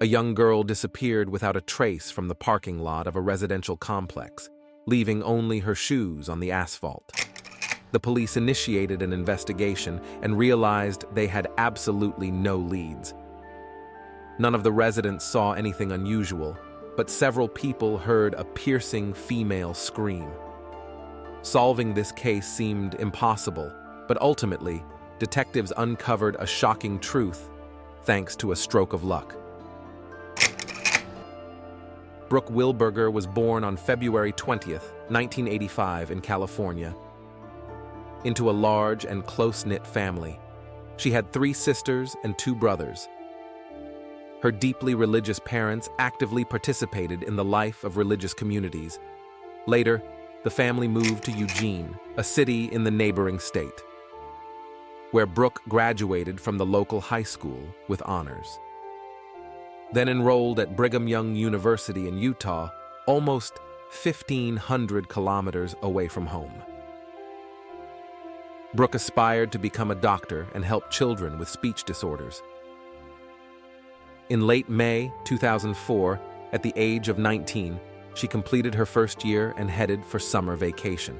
A young girl disappeared without a trace from the parking lot of a residential complex, leaving only her shoes on the asphalt. The police initiated an investigation and realized they had absolutely no leads. None of the residents saw anything unusual, but several people heard a piercing female scream. Solving this case seemed impossible, but ultimately, detectives uncovered a shocking truth thanks to a stroke of luck. Brooke Wilberger was born on February 20th, 1985 in California, into a large and close-knit family. She had 3 sisters and 2 brothers. Her deeply religious parents actively participated in the life of religious communities. Later, the family moved to Eugene, a city in the neighboring state, where Brooke graduated from the local high school with honors. Then enrolled at Brigham Young University in Utah, almost 1,500 kilometers away from home. Brooke aspired to become a doctor and help children with speech disorders. In late May 2004, at the age of 19, she completed her first year and headed for summer vacation.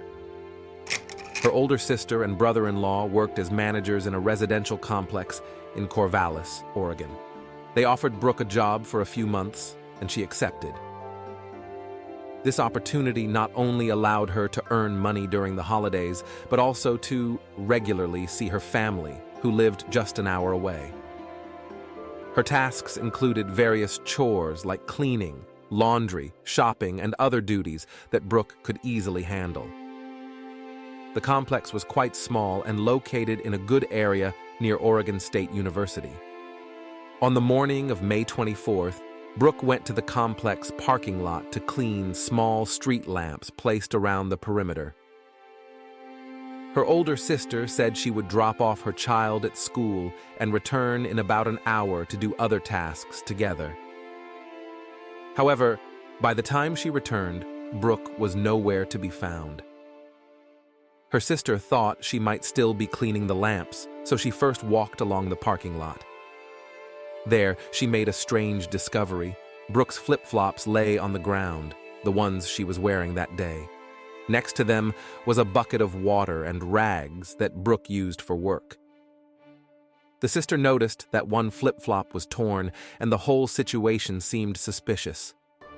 Her older sister and brother-in-law worked as managers in a residential complex in Corvallis, Oregon. They offered Brooke a job for a few months, and she accepted. This opportunity not only allowed her to earn money during the holidays, but also to regularly see her family, who lived just an hour away. Her tasks included various chores like cleaning, laundry, shopping, and other duties that Brooke could easily handle. The complex was quite small and located in a good area near Oregon State University. On the morning of May 24th, Brooke went to the complex parking lot to clean small street lamps placed around the perimeter. Her older sister said she would drop off her child at school and return in about an hour to do other tasks together. However, by the time she returned, Brooke was nowhere to be found. Her sister thought she might still be cleaning the lamps, so she first walked along the parking lot. There, she made a strange discovery. Brooke's flip-flops lay on the ground, the ones she was wearing that day. Next to them was a bucket of water and rags that Brooke used for work. The sister noticed that one flip-flop was torn, and the whole situation seemed suspicious.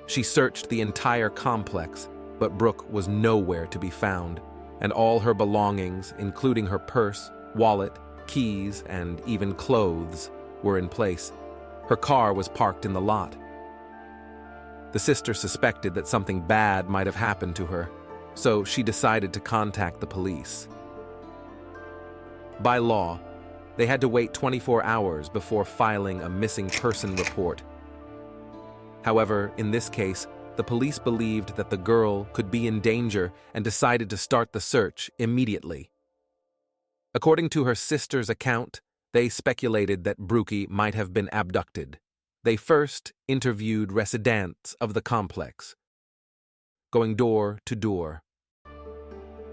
She searched the entire complex, but Brooke was nowhere to be found, and all her belongings, including her purse, wallet, keys, and even clothes, were in place. Her car was parked in the lot. The sister suspected that something bad might have happened to her, so she decided to contact the police. By law, they had to wait 24 hours before filing a missing person report. However, in this case, the police believed that the girl could be in danger and decided to start the search immediately. According to her sister's account, they speculated that Brooke might have been abducted. They first interviewed residents of the complex, going door to door.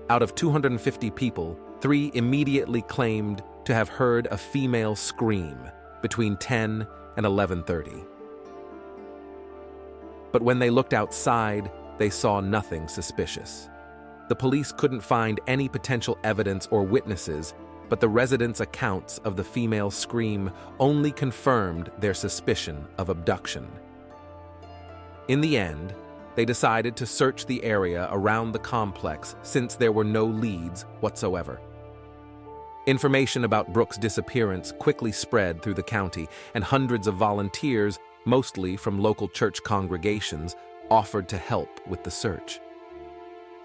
Out of 250 people, 3 immediately claimed to have heard a female scream between 10 and 11:30. But when they looked outside, they saw nothing suspicious. The police couldn't find any potential evidence or witnesses, but the residents' accounts of the female scream only confirmed their suspicion of abduction. In the end, they decided to search the area around the complex since there were no leads whatsoever. Information about Brooke's disappearance quickly spread through the county, and hundreds of volunteers, mostly from local church congregations, offered to help with the search.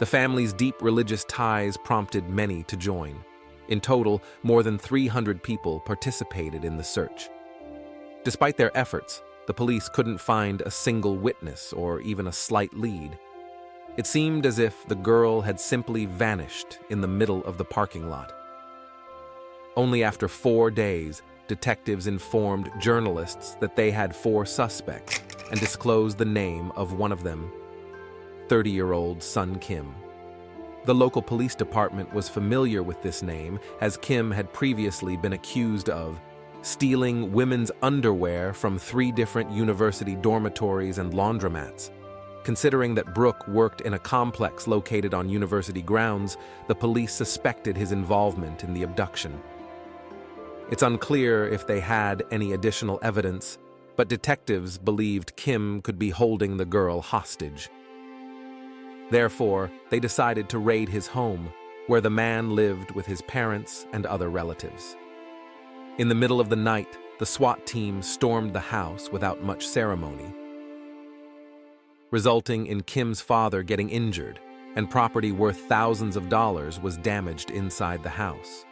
The family's deep religious ties prompted many to join. In total, more than 300 people participated in the search. Despite their efforts, the police couldn't find a single witness or even a slight lead. It seemed as if the girl had simply vanished in the middle of the parking lot. Only after 4 days, detectives informed journalists that they had 4 suspects and disclosed the name of one of them, 30-year-old Sun Kim. The local police department was familiar with this name, as Kim had previously been accused of stealing women's underwear from 3 different university dormitories and laundromats. Considering that Brooke worked in a complex located on university grounds, the police suspected his involvement in the abduction. It's unclear if they had any additional evidence, but detectives believed Kim could be holding the girl hostage. Therefore, they decided to raid his home, where the man lived with his parents and other relatives. In the middle of the night, the SWAT team stormed the house without much ceremony, resulting in Kim's father getting injured, and property worth thousands of dollars was damaged inside the house.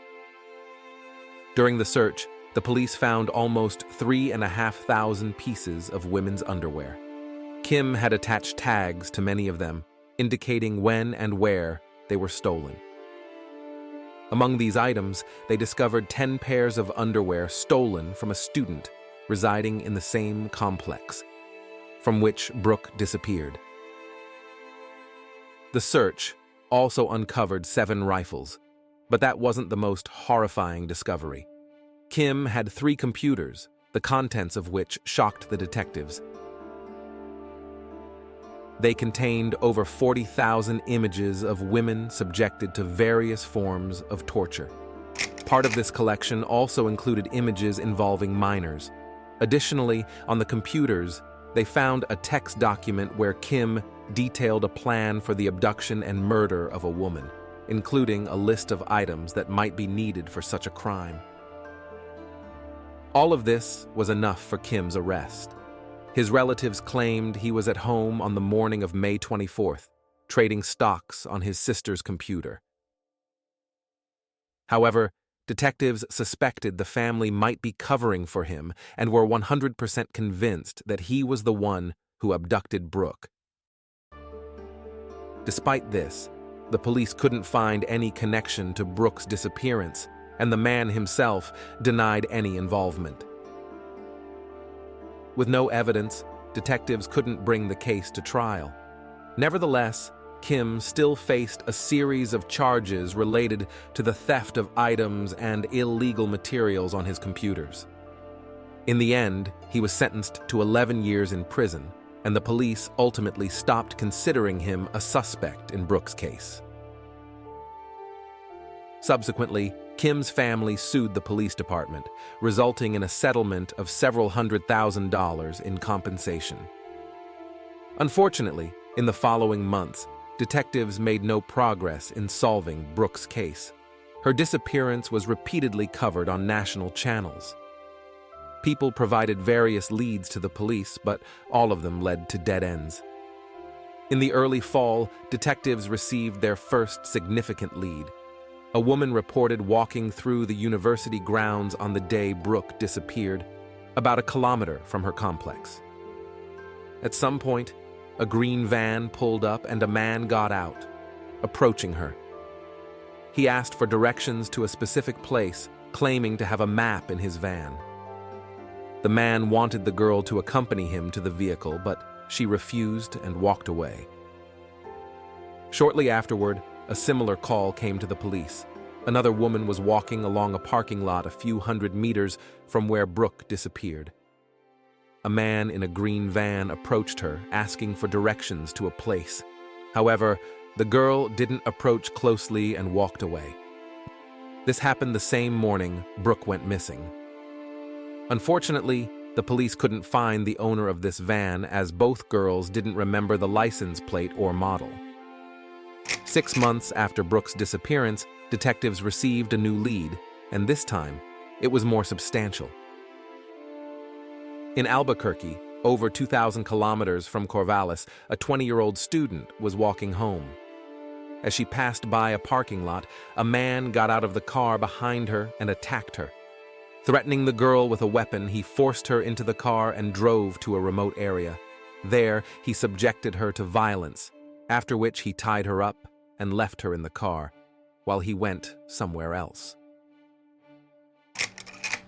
During the search, the police found almost 3,500 pieces of women's underwear. Kim had attached tags to many of them, indicating when and where they were stolen. Among these items, they discovered 10 pairs of underwear stolen from a student residing in the same complex, from which Brooke disappeared. The search also uncovered 7 rifles, but that wasn't the most horrifying discovery. Kim had 3 computers, the contents of which shocked the detectives. They contained over 40,000 images of women subjected to various forms of torture. Part of this collection also included images involving minors. Additionally, on the computers, they found a text document where Kim detailed a plan for the abduction and murder of a woman, including a list of items that might be needed for such a crime. All of this was enough for Kim's arrest. His relatives claimed he was at home on the morning of May 24th, trading stocks on his sister's computer. However, detectives suspected the family might be covering for him and were 100% convinced that he was the one who abducted Brooke. Despite this, the police couldn't find any connection to Brooke's disappearance, and the man himself denied any involvement. With no evidence, detectives couldn't bring the case to trial. Nevertheless, Kim still faced a series of charges related to the theft of items and illegal materials on his computers. In the end, he was sentenced to 11 years in prison, and the police ultimately stopped considering him a suspect in Brooke's case. Subsequently, Kim's family sued the police department, resulting in a settlement of several $100,000 in compensation. Unfortunately, in the following months, detectives made no progress in solving Brooke's case. Her disappearance was repeatedly covered on national channels. People provided various leads to the police, but all of them led to dead ends. In the early fall, detectives received their first significant lead. A woman reported walking through the university grounds on the day Brooke disappeared, about a kilometer from her complex. At some point, a green van pulled up and a man got out, approaching her. He asked for directions to a specific place, claiming to have a map in his van. The man wanted the girl to accompany him to the vehicle, but she refused and walked away. Shortly afterward, a similar call came to the police. Another woman was walking along a parking lot a few hundred meters from where Brooke disappeared. A man in a green van approached her, asking for directions to a place. However, the girl didn't approach closely and walked away. This happened the same morning Brooke went missing. Unfortunately, the police couldn't find the owner of this van, as both girls didn't remember the license plate or model. 6 months after Brooke's disappearance, detectives received a new lead, and this time, it was more substantial. In Albuquerque, over 2,000 kilometers from Corvallis, a 20-year-old student was walking home. As she passed by a parking lot, a man got out of the car behind her and attacked her. Threatening the girl with a weapon, he forced her into the car and drove to a remote area. There, he subjected her to violence, after which he tied her up and left her in the car, while he went somewhere else.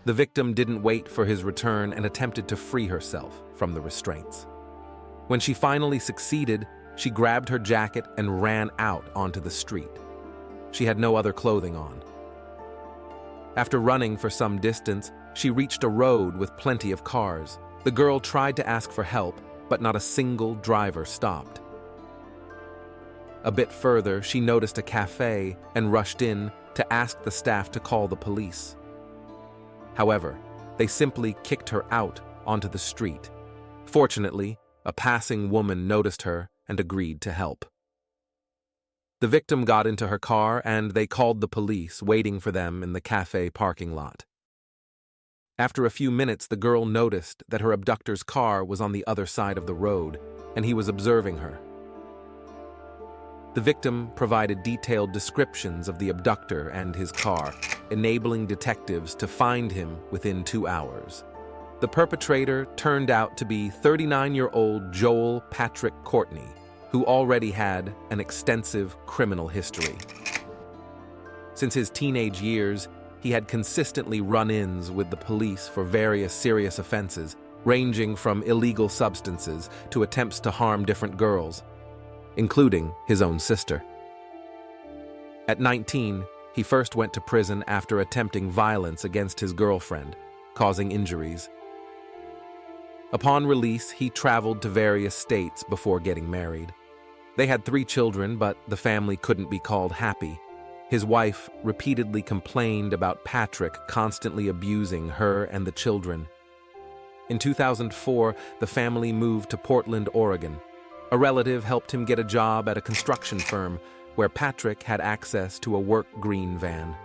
The victim didn't wait for his return and attempted to free herself from the restraints. When she finally succeeded, she grabbed her jacket and ran out onto the street. She had no other clothing on. After running for some distance, She reached a road with plenty of cars. The girl tried to ask for help, but not a single driver stopped. A bit further, she noticed a cafe and rushed in to ask the staff to call the police. However, they simply kicked her out onto the street. Fortunately, a passing woman noticed her and agreed to help. The victim got into her car and they called the police, waiting for them in the cafe parking lot. After a few minutes, the girl noticed that her abductor's car was on the other side of the road, and he was observing her. The victim provided detailed descriptions of the abductor and his car, enabling detectives to find him within 2 hours. The perpetrator turned out to be 39-year-old Joel Patrick Courtney, who already had an extensive criminal history. Since his teenage years, he had consistently run-ins with the police for various serious offenses, ranging from illegal substances to attempts to harm different girls, including his own sister. At 19, he first went to prison after attempting violence against his girlfriend, causing injuries. Upon release, he traveled to various states before getting married. They had 3 children, but the family couldn't be called happy. His wife repeatedly complained about Patrick constantly abusing her and the children. In 2004, the family moved to Portland, Oregon. A relative helped him get a job at a construction firm where Patrick had access to a work green van.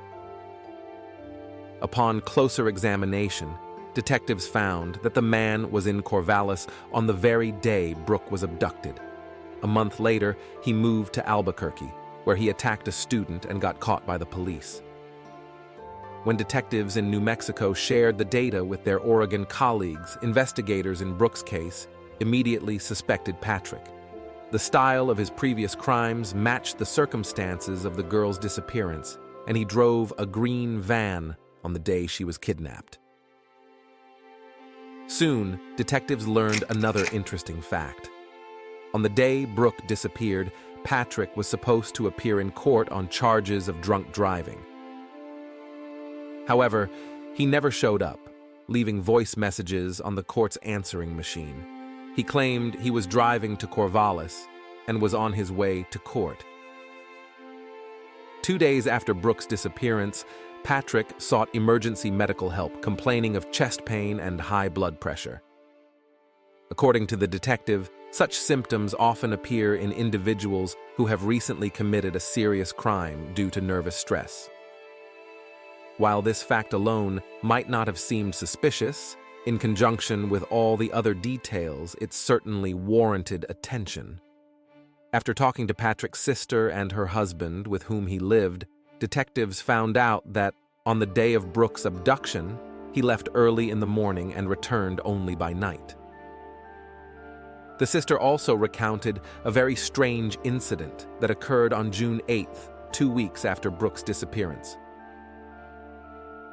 Upon closer examination, detectives found that the man was in Corvallis on the very day Brooke was abducted. A month later, he moved to Albuquerque, where he attacked a student and got caught by the police. When detectives in New Mexico shared the data with their Oregon colleagues, investigators in Brooke's case immediately suspected Patrick. The style of his previous crimes matched the circumstances of the girl's disappearance, and he drove a green van on the day she was kidnapped. Soon, detectives learned another interesting fact. On the day Brooke disappeared, Patrick was supposed to appear in court on charges of drunk driving. However, he never showed up, leaving voice messages on the court's answering machine. He claimed he was driving to Corvallis and was on his way to court. 2 days after Brooke's disappearance, Patrick sought emergency medical help, complaining of chest pain and high blood pressure. According to the detective, such symptoms often appear in individuals who have recently committed a serious crime due to nervous stress. While this fact alone might not have seemed suspicious, in conjunction with all the other details, it certainly warranted attention. After talking to Patrick's sister and her husband, with whom he lived, detectives found out that on the day of Brooke's abduction, he left early in the morning and returned only by night. The sister also recounted a very strange incident that occurred on June 8th, 2 weeks after Brooke's disappearance.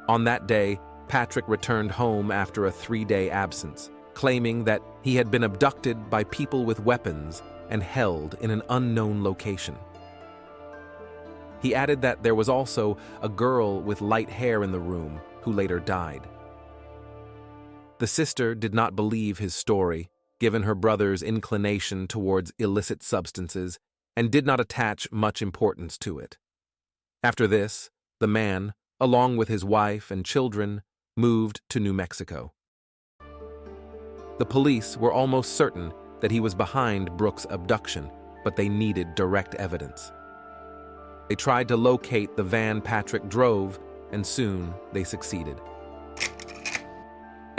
On that day, Patrick returned home after a 3-day absence, claiming that he had been abducted by people with weapons and held in an unknown location. He added that there was also a girl with light hair in the room who later died. The sister did not believe his story, given her brother's inclination towards illicit substances, and did not attach much importance to it. After this, the man, along with his wife and children, moved to New Mexico. The police were almost certain that he was behind Brooke's abduction, but they needed direct evidence. They tried to locate the van Patrick drove, and soon they succeeded.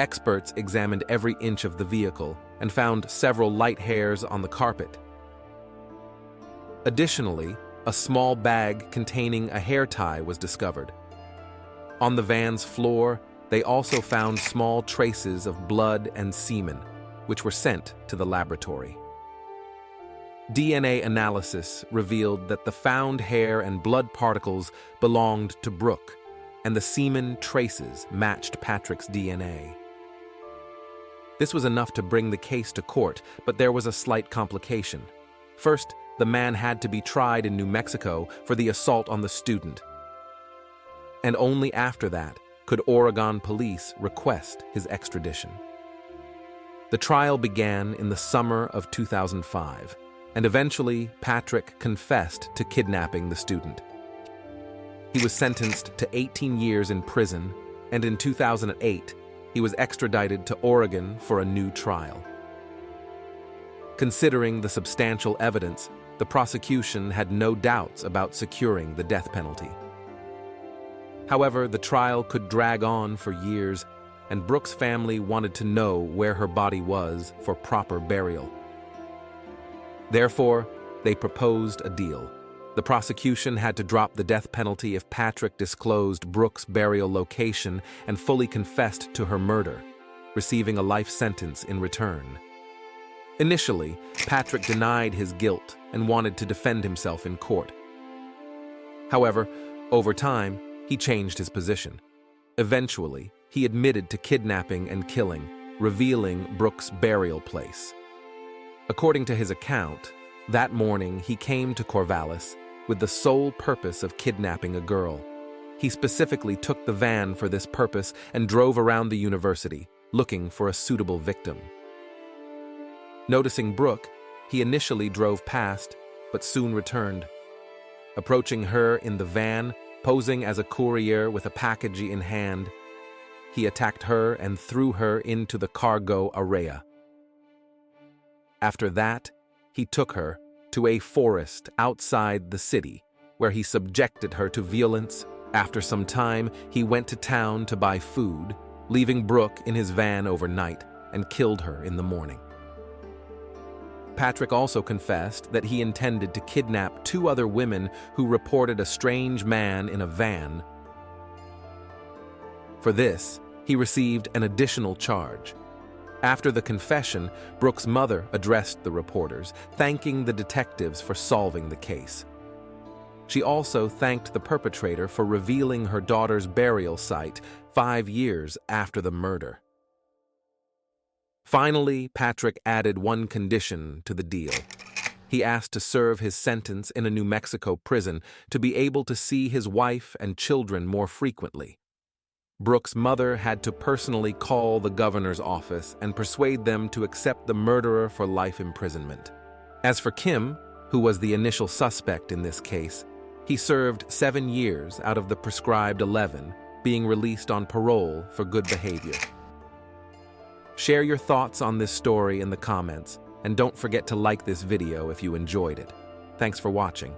Experts examined every inch of the vehicle and found several light hairs on the carpet. Additionally, a small bag containing a hair tie was discovered. On the van's floor, they also found small traces of blood and semen, which were sent to the laboratory. DNA analysis revealed that the found hair and blood particles belonged to Brooke, and the semen traces matched Patrick's DNA. This was enough to bring the case to court, but there was a slight complication. First, the man had to be tried in New Mexico for the assault on the student. And only after that could Oregon police request his extradition. The trial began in the summer of 2005, and eventually Patrick confessed to kidnapping the student. He was sentenced to 18 years in prison, and in 2008, he was extradited to Oregon for a new trial. Considering the substantial evidence, the prosecution had no doubts about securing the death penalty. However, the trial could drag on for years, and Brooke's family wanted to know where her body was for proper burial. Therefore, they proposed a deal. The prosecution had to drop the death penalty if Patrick disclosed Brooke's burial location and fully confessed to her murder, receiving a life sentence in return. Initially, Patrick denied his guilt and wanted to defend himself in court. However, over time, he changed his position. Eventually, he admitted to kidnapping and killing, revealing Brooke's burial place. According to his account, that morning he came to Corvallis with the sole purpose of kidnapping a girl. He specifically took the van for this purpose and drove around the university, looking for a suitable victim. Noticing Brooke, he initially drove past, but soon returned. Approaching her in the van, posing as a courier with a package in hand, he attacked her and threw her into the cargo area. After that, he took her to a forest outside the city, where he subjected her to violence. After some time, he went to town to buy food, leaving Brooke in his van overnight, and killed her in the morning. Patrick also confessed that he intended to kidnap 2 other women who reported a strange man in a van. For this, he received an additional charge. After the confession, Brooke's mother addressed the reporters, thanking the detectives for solving the case. She also thanked the perpetrator for revealing her daughter's burial site 5 years after the murder. Finally, Patrick added one condition to the deal. He asked to serve his sentence in a New Mexico prison to be able to see his wife and children more frequently. Brooke's mother had to personally call the governor's office and persuade them to accept the murderer for life imprisonment. As for Kim, who was the initial suspect in this case, he served 7 years out of the prescribed 11, being released on parole for good behavior. Share your thoughts on this story in the comments, and don't forget to like this video if you enjoyed it. Thanks for watching.